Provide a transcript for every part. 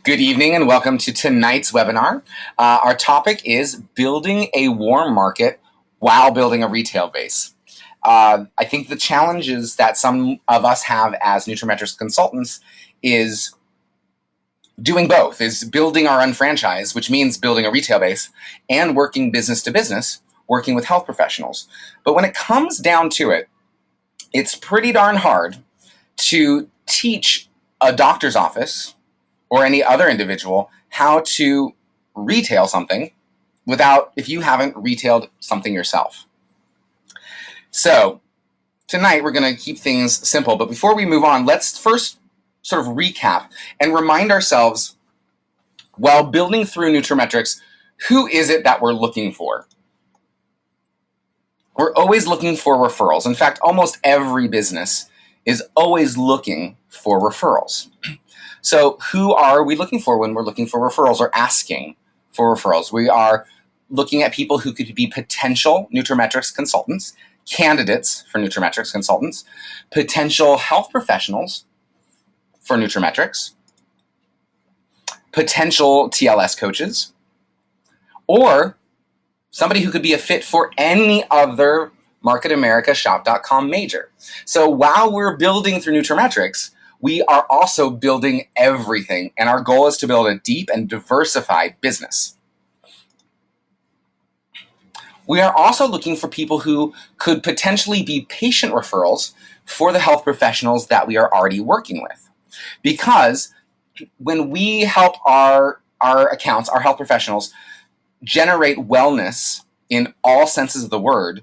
Good evening and welcome to tonight's webinar. Our topic is building a warm market while building a retail base. I think the challenges that some of us have as nutraMetrix consultants is doing both, is building our own franchise, which means building a retail base, and working business to business, working with health professionals. But when it comes down to it, it's pretty darn hard to teach a doctor's office or any other individual how to retail something if you haven't retailed something yourself. So tonight we're going to keep things simple, but before we move on, let's first sort of recap and remind ourselves, while building through nutraMetrix, who is it that we're looking for? We're always looking for referrals. In fact, almost every business is always looking for referrals. So who are we looking for when we're looking for referrals or asking for referrals? We are looking at people who could be potential nutraMetrix consultants, candidates for nutraMetrix consultants, potential health professionals for nutraMetrix, potential TLS coaches, or somebody who could be a fit for any other MarketAmericaShop.com major. So while we're building through nutraMetrix, we are also building everything, and our goal is to build a deep and diversified business. We are also looking for people who could potentially be patient referrals for the health professionals that we are already working with. Because when we help our accounts, our health professionals, generate wellness in all senses of the word,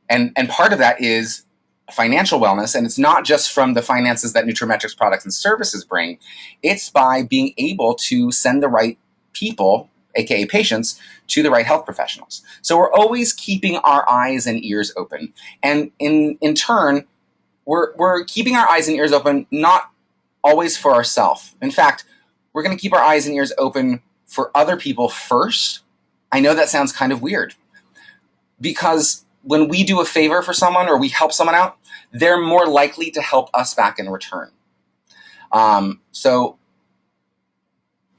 and part of that is financial wellness, and it's not just from the finances that nutraMetrix products and services bring, it's by being able to send the right people, aka patients, to the right health professionals. So we're always keeping our eyes and ears open, and in turn, we're keeping our eyes and ears open not always for ourselves. In fact, we're going to keep our eyes and ears open for other people first. I know that sounds kind of weird, because when we do a favor for someone or we help someone out, they're more likely to help us back in return. So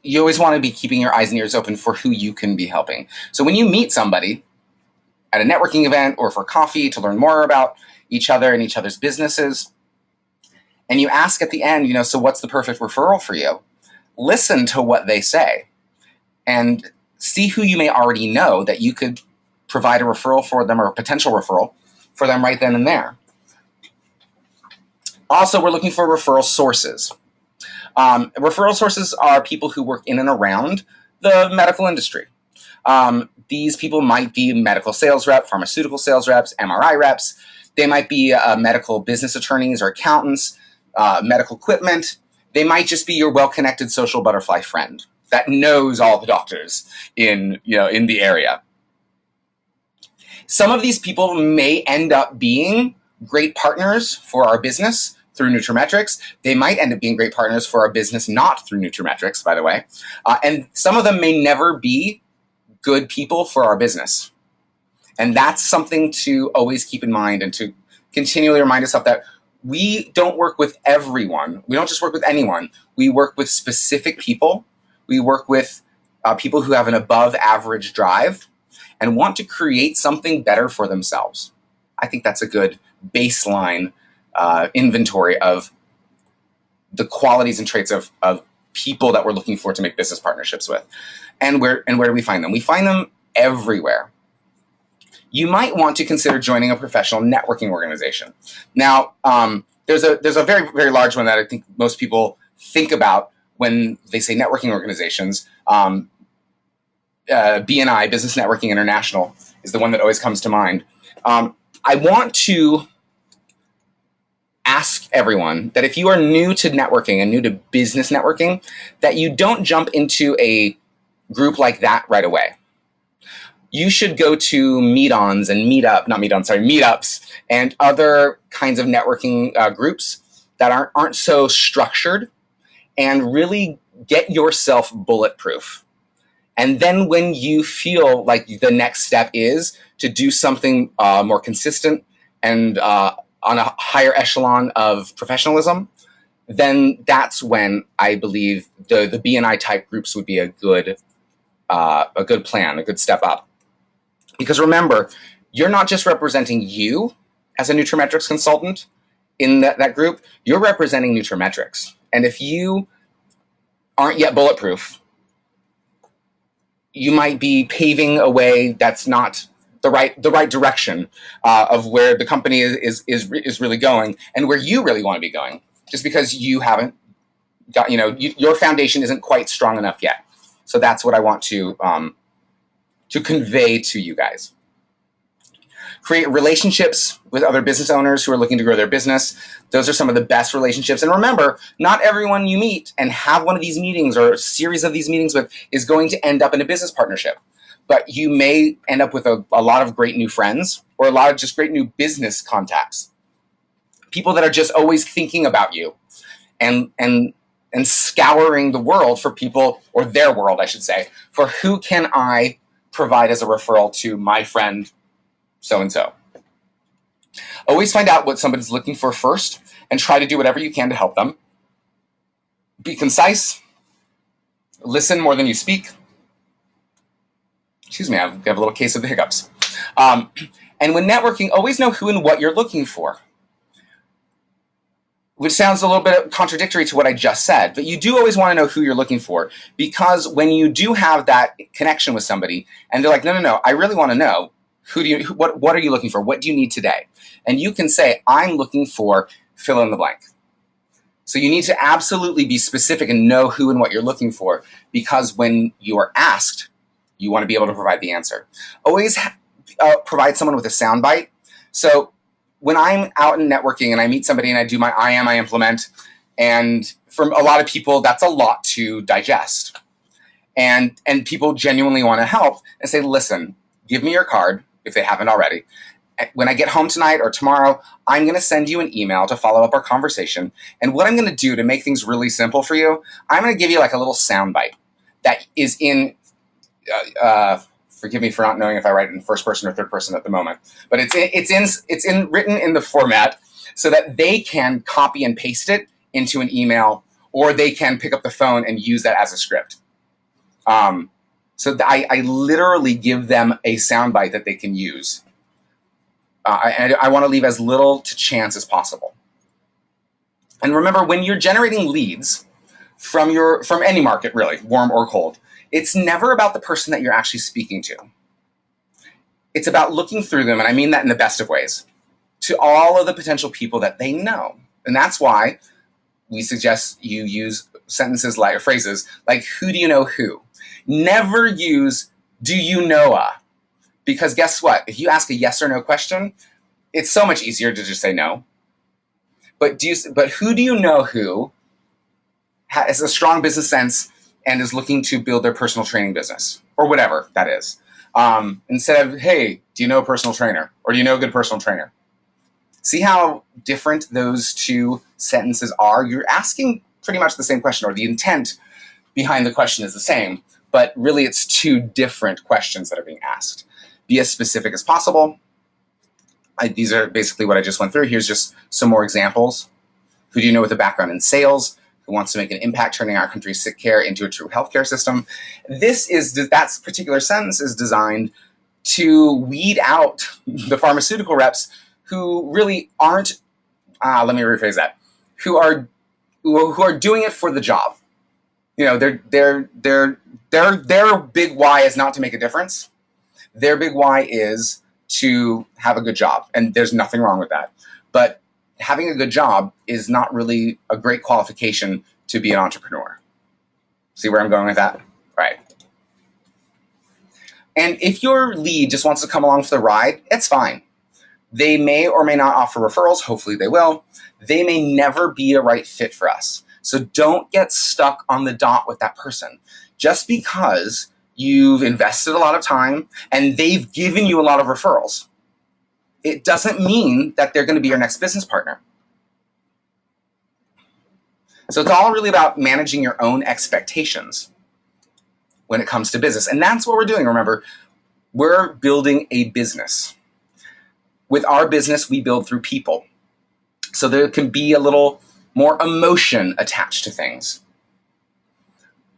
you always want to be keeping your eyes and ears open for who you can be helping. So when you meet somebody at a networking event or for coffee to learn more about each other and each other's businesses, and you ask at the end, so what's the perfect referral for you? Listen to what they say and see who you may already know that you could provide a referral for them, or a potential referral for them right then and there. Also, we're looking for referral sources. Referral sources are people who work in and around the medical industry. These people might be medical sales reps, pharmaceutical sales reps, MRI reps. They might be medical business attorneys or accountants, medical equipment. They might just be your well-connected social butterfly friend that knows all the doctors in the area. Some of these people may end up being great partners for our business through nutraMetrix. They might end up being great partners for our business not through nutraMetrix, by the way. And some of them may never be good people for our business. And that's something to always keep in mind, and to continually remind yourself that we don't work with everyone. We don't just work with anyone. We work with specific people. We work with people who have an above average drive and want to create something better for themselves. I think that's a good baseline inventory of the qualities and traits of people that we're looking for to make business partnerships with. And where do we find them? We find them everywhere. You might want to consider joining a professional networking organization. Now, there's a very, very large one that I think most people think about when they say networking organizations. BNI, Business Networking International, is the one that always comes to mind. I want to ask everyone that if you are new to networking and new to business networking, that you don't jump into a group like that right away. You should go to meet-ons and meetups and other kinds of networking groups that aren't so structured, and really get yourself bulletproof. And then when you feel like the next step is to do something more consistent and on a higher echelon of professionalism, then that's when I believe the BNI type groups would be a good plan, a good step up. Because remember, you're not just representing you as a nutraMetrix consultant in that group, you're representing nutraMetrix. And if you aren't yet bulletproof, you might be paving a way that's not the right direction of where the company is really going and where you really want to be going, just because you haven't got, your foundation isn't quite strong enough yet. So that's what I want to convey to you guys. Create relationships with other business owners who are looking to grow their business. Those are some of the best relationships. And remember, not everyone you meet and have one of these meetings or a series of these meetings with is going to end up in a business partnership. But you may end up with a lot of great new friends or a lot of just great new business contacts. People that are just always thinking about you and scouring the world for people, or their world, I should say, for who can I provide as a referral to my friend so-and-so. Always find out what somebody's looking for first and try to do whatever you can to help them. Be concise. Listen more than you speak. Excuse me, I have a little case of the hiccups. And when networking, always know who and what you're looking for. Which sounds a little bit contradictory to what I just said, but you do always want to know who you're looking for, because when you do have that connection with somebody and they're like, no, I really want to know, what are you looking for? What do you need today? And you can say, I'm looking for fill in the blank. So you need to absolutely be specific and know who and what you're looking for, because when you are asked, you want to be able to provide the answer. Always provide someone with a soundbite. So when I'm out in networking and I meet somebody and I do my I implement, and for a lot of people, that's a lot to digest. And people genuinely want to help and say, listen, give me your card if they haven't already. When I get home tonight or tomorrow, I'm going to send you an email to follow up our conversation. And what I'm going to do to make things really simple for you, I'm going to give you like a little soundbite that is in, forgive me for not knowing if I write it in first person or third person at the moment, but it's written in the format so that they can copy and paste it into an email, or they can pick up the phone and use that as a script. So I literally give them a soundbite that they can use. And I want to leave as little to chance as possible. And remember, when you're generating leads from any market, really, warm or cold, it's never about the person that you're actually speaking to. It's about looking through them, and I mean that in the best of ways, to all of the potential people that they know. And that's why we suggest you use sentences like, or phrases like, who do you know who? Never use, do you know a? Because guess what? If you ask a yes or no question, it's so much easier to just say no. But who do you know who has a strong business sense and is looking to build their personal training business, or whatever that is? Instead of, hey, do you know a personal trainer? Or do you know a good personal trainer? See how different those two sentences are? You're asking pretty much the same question, or the intent behind the question is the same, but really it's two different questions that are being asked. Be as specific as possible. These are basically what I just went through. Here's just some more examples. Who do you know with a background in sales, who wants to make an impact turning our country's sick care into a true healthcare system? That particular sentence is designed to weed out the pharmaceutical reps who really aren't, let me rephrase that, who are doing it for the job. Their big why is not to make a difference. Their big why is to have a good job, and there's nothing wrong with that. But having a good job is not really a great qualification to be an entrepreneur. See where I'm going with that? Right. And if your lead just wants to come along for the ride, it's fine. They may or may not offer referrals. Hopefully they will. They may never be a right fit for us. So don't get stuck on the dot with that person. Just because you've invested a lot of time and they've given you a lot of referrals, it doesn't mean that they're going to be your next business partner. So it's all really about managing your own expectations when it comes to business. And that's what we're doing. Remember, we're building a business. With our business, we build through people. So there can be a little more emotion attached to things.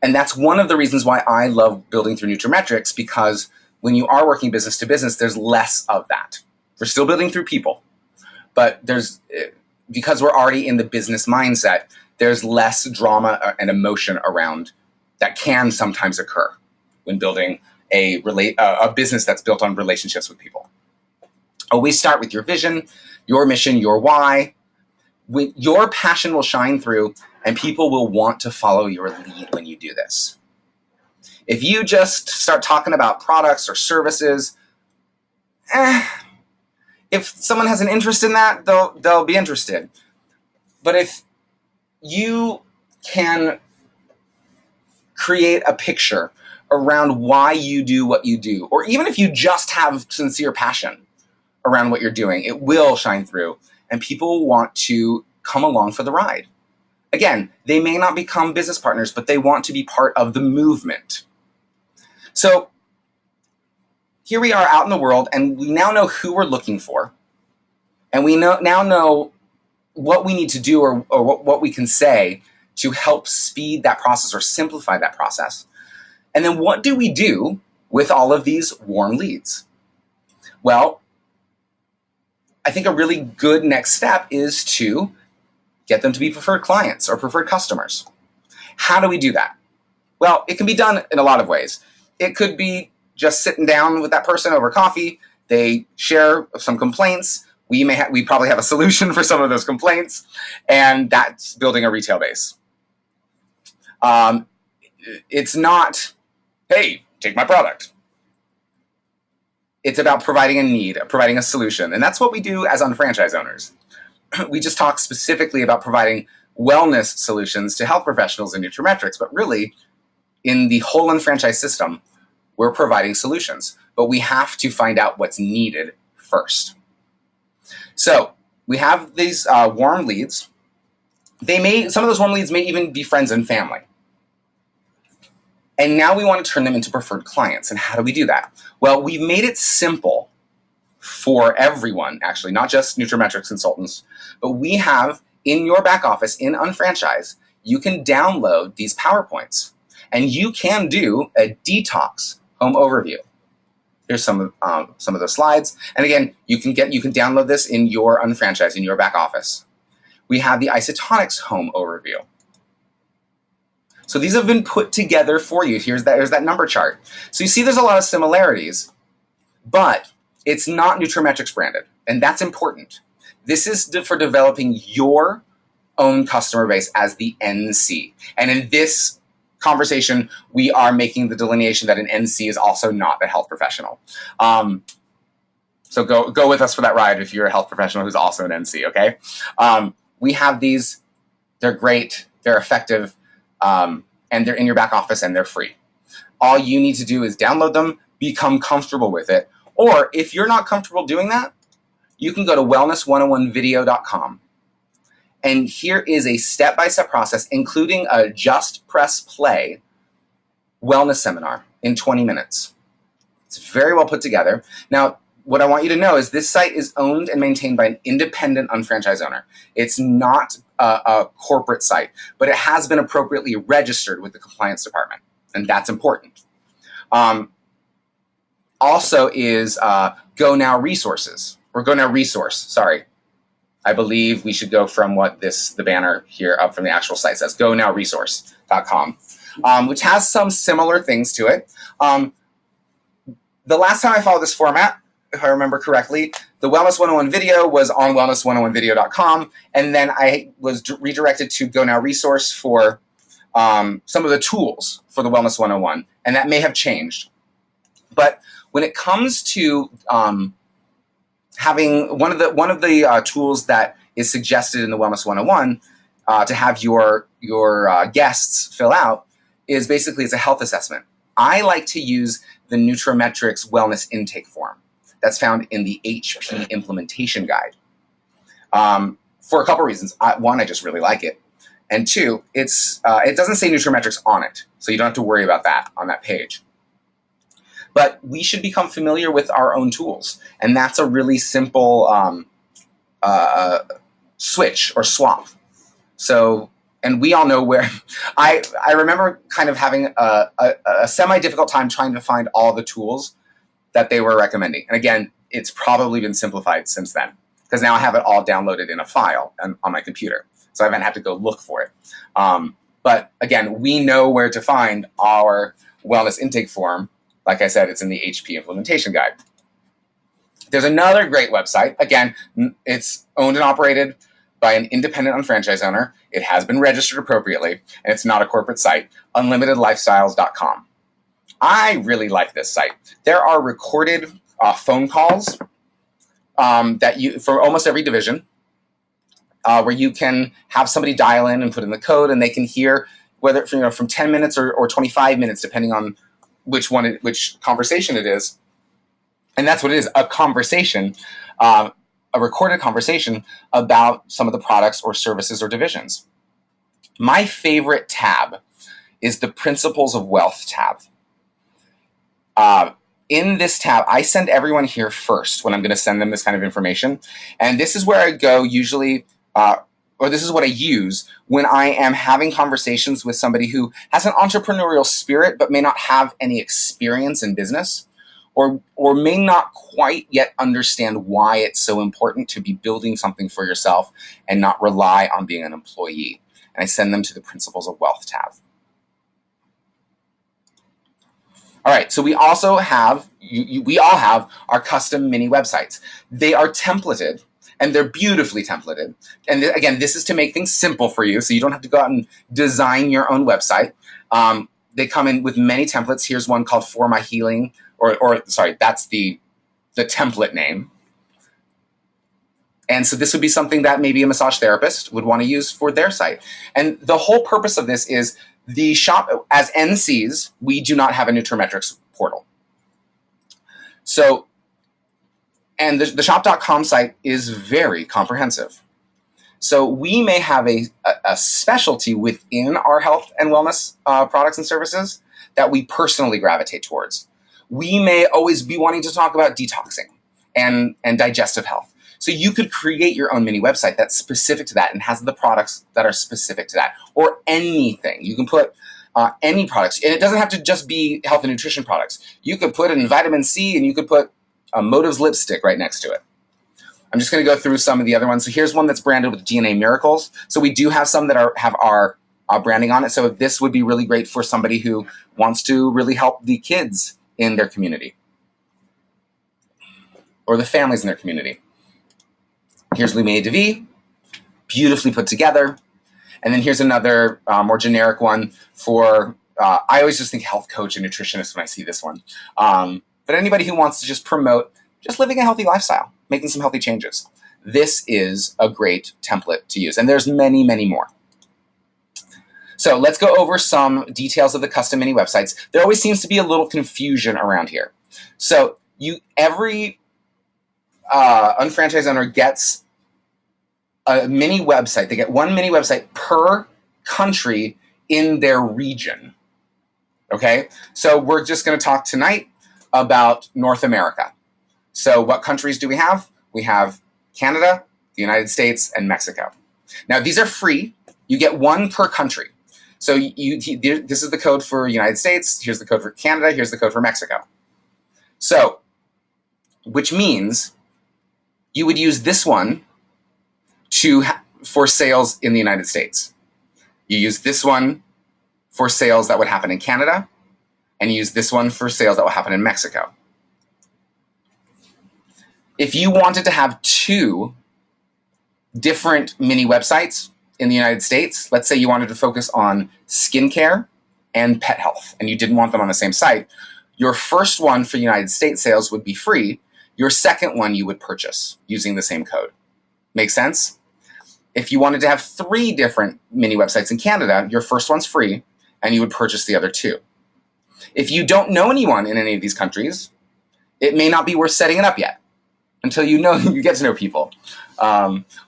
And that's one of the reasons why I love building through nutraMetrix, because when you are working business to business, there's less of that. We're still building through people, but because we're already in the business mindset, there's less drama and emotion around that can sometimes occur when building a business that's built on relationships with people. Always start with your vision, your mission, your why. Your passion will shine through, and people will want to follow your lead when you do this. If you just start talking about products or services, if someone has an interest in that, they'll be interested. But if you can create a picture around why you do what you do, or even if you just have sincere passion around what you're doing, it will shine through, and people will want to come along for the ride. Again, they may not become business partners, but they want to be part of the movement. So here we are out in the world, and we now know who we're looking for, and we now know what we need to do, or what we can say to help speed that process or simplify that process. And then what do we do with all of these warm leads? Well, I think a really good next step is to get them to be preferred clients or preferred customers. How do we do that? Well, it can be done in a lot of ways. It could be just sitting down with that person over coffee. They share some complaints. We probably have a solution for some of those complaints, and that's building a retail base. It's not, hey, take my product. It's about providing a need, providing a solution. And that's what we do as unfranchised owners. We just talk specifically about providing wellness solutions to health professionals in nutraMetrix, but really, in the whole unfranchised system, we're providing solutions. But we have to find out what's needed first. So we have these warm leads. Some of those warm leads may even be friends and family. And now we want to turn them into preferred clients. And how do we do that? Well, we've made it simple for everyone, actually, not just nutraMetrix consultants, but we have in your back office, in Unfranchise, you can download these PowerPoints, and you can do a detox home overview. Here's some of the slides. And again, you can download this in your Unfranchise, in your back office. We have the isotonics home overview. So these have been put together for you. There's that number chart. So you see there's a lot of similarities, but it's not nutraMetrix branded, and that's important. This is for developing your own customer base as the NC. And in this conversation, we are making the delineation that an NC is also not a health professional. So go with us for that ride if you're a health professional who's also an NC, okay? We have these. They're great. They're effective. And they're in your back office, and they're free. All you need to do is download them, become comfortable with it. Or if you're not comfortable doing that, you can go to wellness101video.com. And here is a step-by-step process, including a just press play wellness seminar in 20 minutes. It's very well put together. Now, what I want you to know is this site is owned and maintained by an independent unfranchised owner. It's not a corporate site, but it has been appropriately registered with the compliance department, and that's important. Also is Go Now Resources, or Go Now Resource, sorry. I believe we should go from what the banner here up from the actual site says, gonowresource.com, which has some similar things to it. The last time I followed this format, if I remember correctly, the Wellness 101 video was on wellness101video.com, and then I was redirected to Go Now Resource for some of the tools for the Wellness 101, and that may have changed. But when it comes to having one of the tools that is suggested in the Wellness 101 to have your guests fill out is basically it's a health assessment. I like to use the nutraMetrix wellness intake form that's found in the HP implementation guide for a couple reasons. One, I just really like it. And two, it doesn't say nutraMetrix on it, so you don't have to worry about that on that page. But we should become familiar with our own tools, and that's a really simple switch or swap. So and we all know where. I remember kind of having a semi-difficult time trying to find all the tools that they were recommending. And again, it's probably been simplified since then, because now I have it all downloaded in a file on my computer. So I haven't had to go look for it. But again, we know where to find our wellness intake form. Like I said, it's in the HP implementation guide. There's another great website. Again, it's owned and operated by an independent unfranchised owner. It has been registered appropriately, and it's not a corporate site, unlimitedlifestyles.com. I really like this site. There are recorded phone calls that you for almost every division, where you can have somebody dial in and put in the code, and they can hear whether from 10 minutes or 25 minutes, depending on which conversation it is. And that's what it is, a conversation, a recorded conversation about some of the products or services or divisions. My favorite tab is the Principles of Wealth tab. In this tab, I send everyone here first when I'm going to send them this kind of information. And this is where I go usually, or this is what I use when I am having conversations with somebody who has an entrepreneurial spirit but may not have any experience in business, or may not quite yet understand why it's so important to be building something for yourself and not rely on being an employee. And I send them to the Principles of Wealth tab. All right, so we also have, we all have our custom mini websites. They are templated, and they're beautifully templated. And again, this is to make things simple for you, so you don't have to go out and design your own website. They come in with many templates. Here's one called For My Healing, or sorry, that's the template name. And so this would be something that maybe a massage therapist would want to use for their site. And the whole purpose of this is the shop, as NCs, we do not have a nutraMetrix portal. So, and the shop.com site is very comprehensive. So we may have a specialty within our health and wellness products and services that we personally gravitate towards. We may always be wanting to talk about detoxing and digestive health. So you could create your own mini website that's specific to that and has the products that are specific to that, or anything. You can put any products, and it doesn't have to just be health and nutrition products. You could put in vitamin C, and you could put a Motives lipstick right next to it. I'm just going to go through some of the other ones. So here's one that's branded with DNA Miracles. So we do have some that have our branding on it. So this would be really great for somebody who wants to really help the kids in their community or the families in their community. Here's Lumiere de Vie, beautifully put together. And then here's another more generic one for, I always just think health coach and nutritionist when I see this one. But anybody who wants to just promote just living a healthy lifestyle, making some healthy changes. This is a great template to use. And there's many, many more. So let's go over some details of the custom mini websites. There always seems to be a little confusion around here. So every unfranchised owner gets a mini website. They get one mini website per country in their region. Okay, so we're just going to talk tonight about North America. So what countries do we have? We have Canada, the United States, and Mexico. Now these are free. You get one per country. So this is the code for United States. Here's the code for Canada. Here's the code for Mexico. So, which means you would use this one for sales in the United States. You use this one for sales that would happen in Canada, and you use this one for sales that will happen in Mexico. If you wanted to have two different mini websites in the United States, let's say you wanted to focus on skincare and pet health, and you didn't want them on the same site, your first one for United States sales would be free. Your second one you would purchase using the same code. Make sense? If you wanted to have 3 different mini websites in Canada, your first one's free, and you would purchase the other 2. If you don't know anyone in any of these countries, it may not be worth setting it up yet until you get to know people.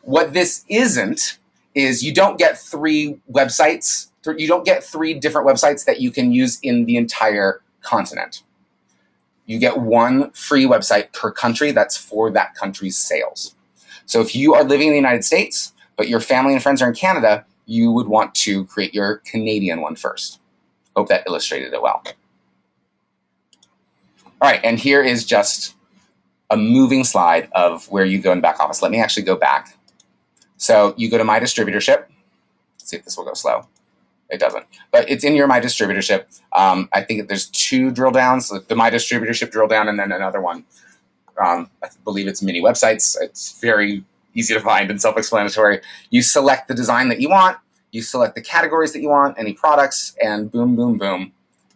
What this isn't is you don't get 3 websites. You don't get 3 different websites that you can use in the entire continent. You get one free website per country that's for that country's sales. So if you are living in the United States, but your family and friends are in Canada, you would want to create your Canadian one first. Hope that illustrated it well. All right, and here is just a moving slide of where you go in back office. Let me actually go back. So you go to My Distributorship. Let's see if this will go slow. It doesn't, but it's in your My Distributorship. I think there's 2 drill downs, the My Distributorship drill down, and then another one. I believe it's mini websites. It's very easy to find and self-explanatory. You select the design that you want, you select the categories that you want, any products, and boom, boom, boom.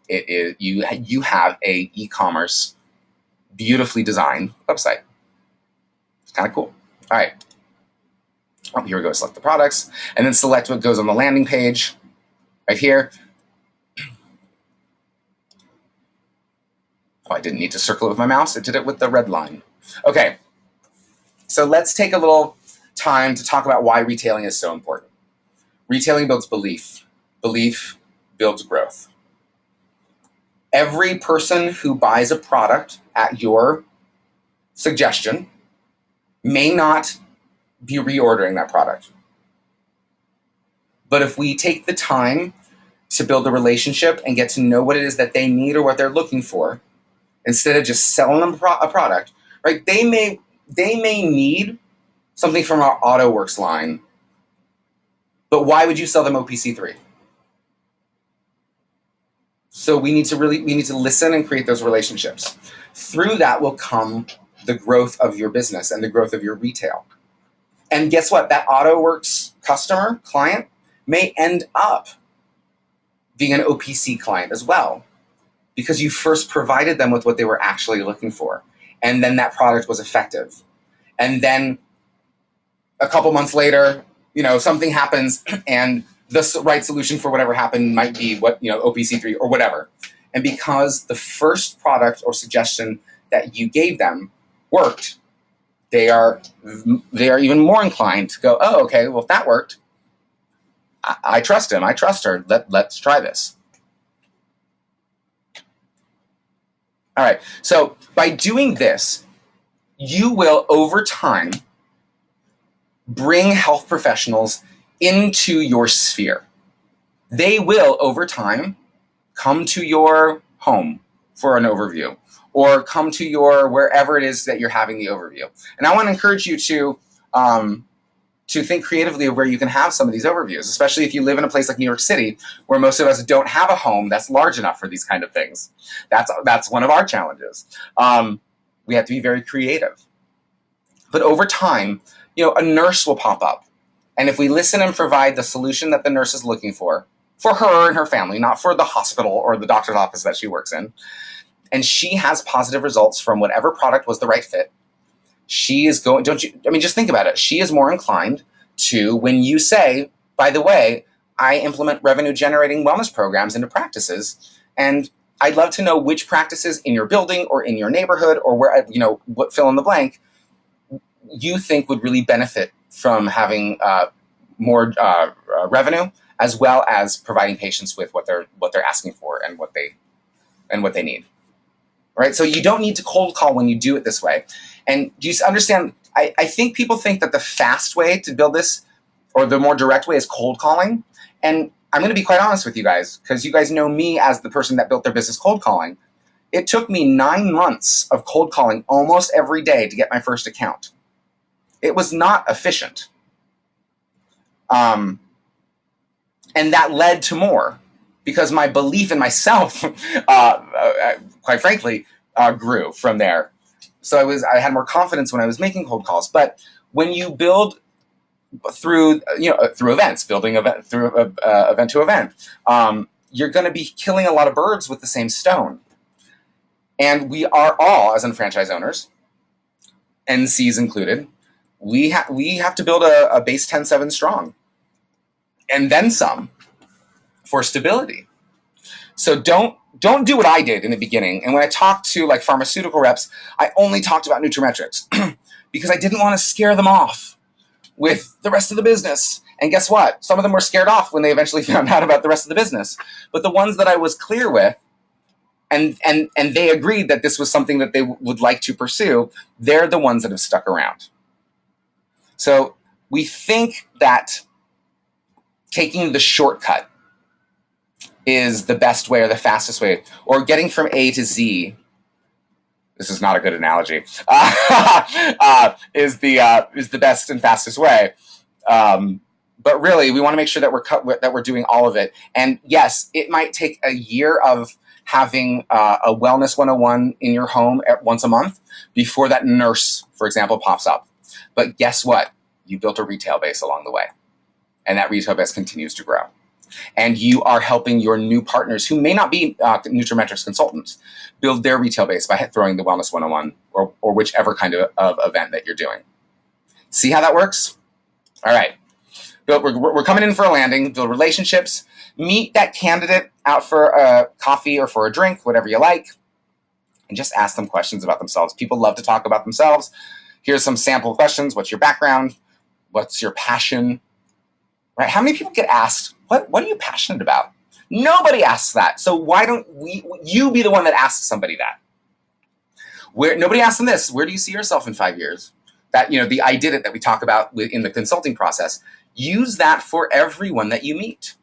It is you have a e-commerce, beautifully designed website. It's kind of cool. All right. Oh, here we go. Select the products, and then select what goes on the landing page. Right here. Oh, I didn't need to circle it with my mouse. I did it with the red line. Okay, so let's take a little time to talk about why retailing is so important. Retailing builds belief. Belief builds growth. Every person who buys a product at your suggestion may not be reordering that product. But if we take the time to build a relationship and get to know what it is that they need or what they're looking for, instead of just selling them a product, right? They may need something from our AutoWorks line, but why would you sell them OPC3? So we need to listen and create those relationships. Through that will come the growth of your business and the growth of your retail. And guess what? That AutoWorks customer, client, may end up being an OPC client as well, because you first provided them with what they were actually looking for. And then that product was effective. And then a couple months later, something happens and the right solution for whatever happened might be what, OPC3 or whatever. And because the first product or suggestion that you gave them worked, they are even more inclined to go, oh, okay, well, if that worked, I trust him, I trust her, let's try this. All right, so by doing this, you will, over time, bring health professionals into your sphere. They will, over time, come to your home for an overview, or come to your wherever it is that you're having the overview. And I want to encourage you to think creatively of where you can have some of these overviews, especially if you live in a place like New York City, where most of us don't have a home that's large enough for these kind of things. That's one of our challenges. We have to be very creative. But over time, a nurse will pop up. And if we listen and provide the solution that the nurse is looking for her and her family, not for the hospital or the doctor's office that she works in, and she has positive results from whatever product was the right fit, she is going, just think about it. She is more inclined to, when you say, by the way, I implement revenue generating wellness programs into practices, and I'd love to know which practices in your building or in your neighborhood or where, what fill in the blank, you think would really benefit from having more revenue, as well as providing patients with what they're asking for and what they need. All right, so you don't need to cold call when you do it this way. And do you understand? I think people think that the fast way to build this, or the more direct way, is cold calling. And I'm going to be quite honest with you guys, because you guys know me as the person that built their business cold calling. It took me 9 months of cold calling almost every day to get my first account. It was not efficient. And that led to more, because my belief in myself, quite frankly, grew from there. So I had more confidence when I was making cold calls. But when you build through events, building through event to event, you're going to be killing a lot of birds with the same stone. And we are all, as in franchise owners, NCs included, we have to build a base 10-7 strong, and then some, for stability. So don't do what I did in the beginning. And when I talked to like pharmaceutical reps, I only talked about nutraMetrix because I didn't want to scare them off with the rest of the business. And guess what? Some of them were scared off when they eventually found out about the rest of the business. But the ones that I was clear with, and they agreed that this was something that they would like to pursue, they're the ones that have stuck around. So we think that taking the shortcut is the best way or the fastest way, or getting from A to Z. This is not a good analogy. Is the best and fastest way. But really, we want to make sure that we're doing all of it. And yes, it might take a year of having a wellness 101 in your home once a month before that nurse, for example, pops up. But guess what? You built a retail base along the way, and that retail base continues to grow. And you are helping your new partners who may not be nutraMetrix consultants build their retail base by throwing the Wellness 101 or whichever kind of event that you're doing. See how that works? All right. We're coming in for a landing. Build relationships. Meet that candidate out for a coffee or for a drink, whatever you like, and just ask them questions about themselves. People love to talk about themselves. Here's some sample questions. What's your background? What's your passion? Right? How many people get asked, what are you passionate about? Nobody asks that. So why don't you be the one that asks somebody that? Nobody asks them this. Where do you see yourself in 5 years? That, the I did it that we talk about in the consulting process. Use that for everyone that you meet.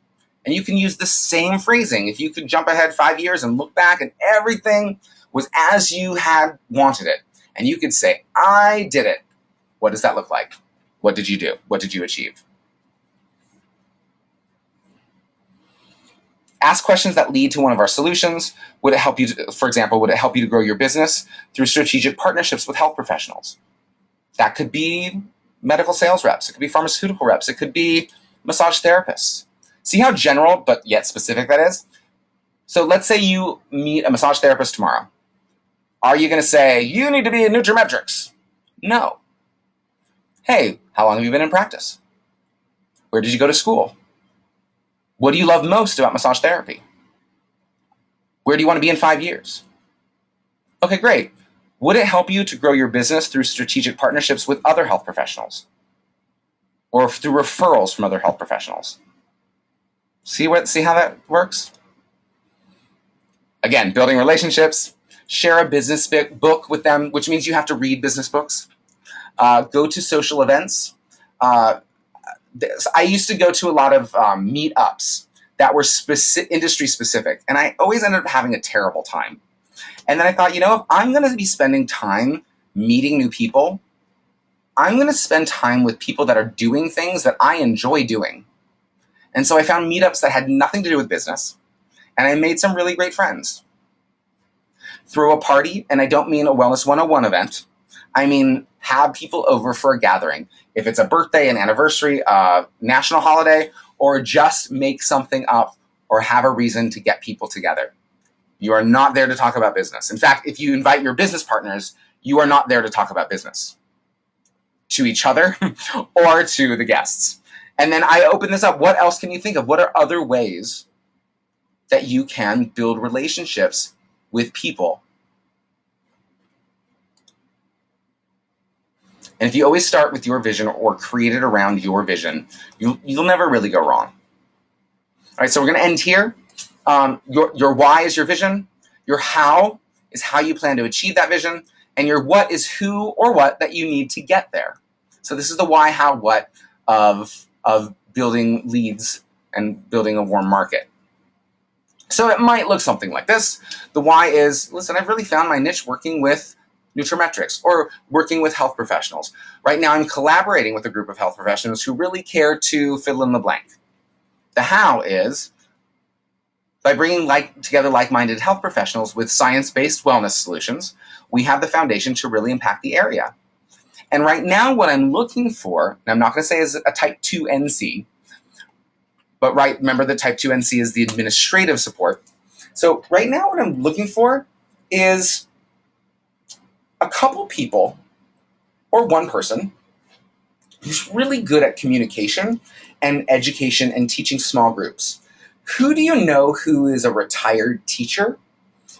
And you can use the same phrasing. If you could jump ahead 5 years and look back and everything was as you had wanted it. And you could say, I did it. What does that look like? What did you do? What did you achieve? Ask questions that lead to one of our solutions. Would it help you, for example, would it help you to grow your business through strategic partnerships with health professionals? That could be medical sales reps. It could be pharmaceutical reps. It could be massage therapists. See how general but yet specific that is? So let's say you meet a massage therapist tomorrow. Are you going to say, you need to be a nutraMetrix? No. Hey, how long have you been in practice? Where did you go to school? What do you love most about massage therapy? Where do you want to be in 5 years? Okay, great. Would it help you to grow your business through strategic partnerships with other health professionals? Or through referrals from other health professionals? See how that works? Again, building relationships. Share a business book with them, which means you have to read business books. Go to social events. I used to go to a lot of meetups that were industry specific, and I always ended up having a terrible time. And then I thought, if I'm going to be spending time meeting new people, I'm going to spend time with people that are doing things that I enjoy doing. And so I found meetups that had nothing to do with business, and I made some really great friends. Throw a party, and I don't mean a Wellness 101 event. I mean, have people over for a gathering. If it's a birthday, an anniversary, a national holiday, or just make something up or have a reason to get people together. You are not there to talk about business. In fact, if you invite your business partners, you are not there to talk about business to each other or to the guests. And then I open this up. What else can you think of? What are other ways that you can build relationships with people? And if you always start with your vision or create it around your vision, you'll never really go wrong. All right, so we're going to end here. Your why is your vision. Your how is how you plan to achieve that vision. And your what is who or what that you need to get there. So this is the why, how, what of building leads and building a warm market. So it might look something like this. The why is, listen, I've really found my niche working with nutraMetrix or working with health professionals. Right now I'm collaborating with a group of health professionals who really care to fill in the blank. The how is by bringing together like-minded health professionals with science-based wellness solutions, we have the foundation to really impact the area. And right now what I'm looking for, and I'm not going to say is a type 2 NC, but remember that type 2 NC is the administrative support. So right now what I'm looking for is a couple people or one person who's really good at communication and education and teaching small groups. Who do you know who is a retired teacher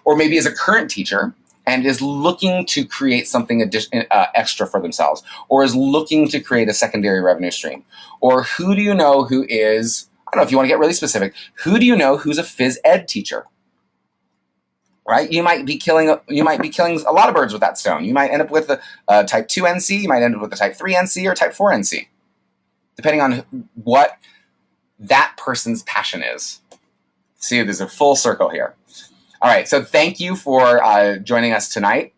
or maybe is a current teacher and is looking to create something extra for themselves or is looking to create a secondary revenue stream? Or who do you know who is, I don't know if you want to get really specific, who do you know who's a phys ed teacher? Right? You might be killing a lot of birds with that stone. You might end up with a type 2 NC, you might end up with a type 3 NC or type 4 NC, depending on what that person's passion is. See, there's a full circle here. All right, so thank you for joining us tonight.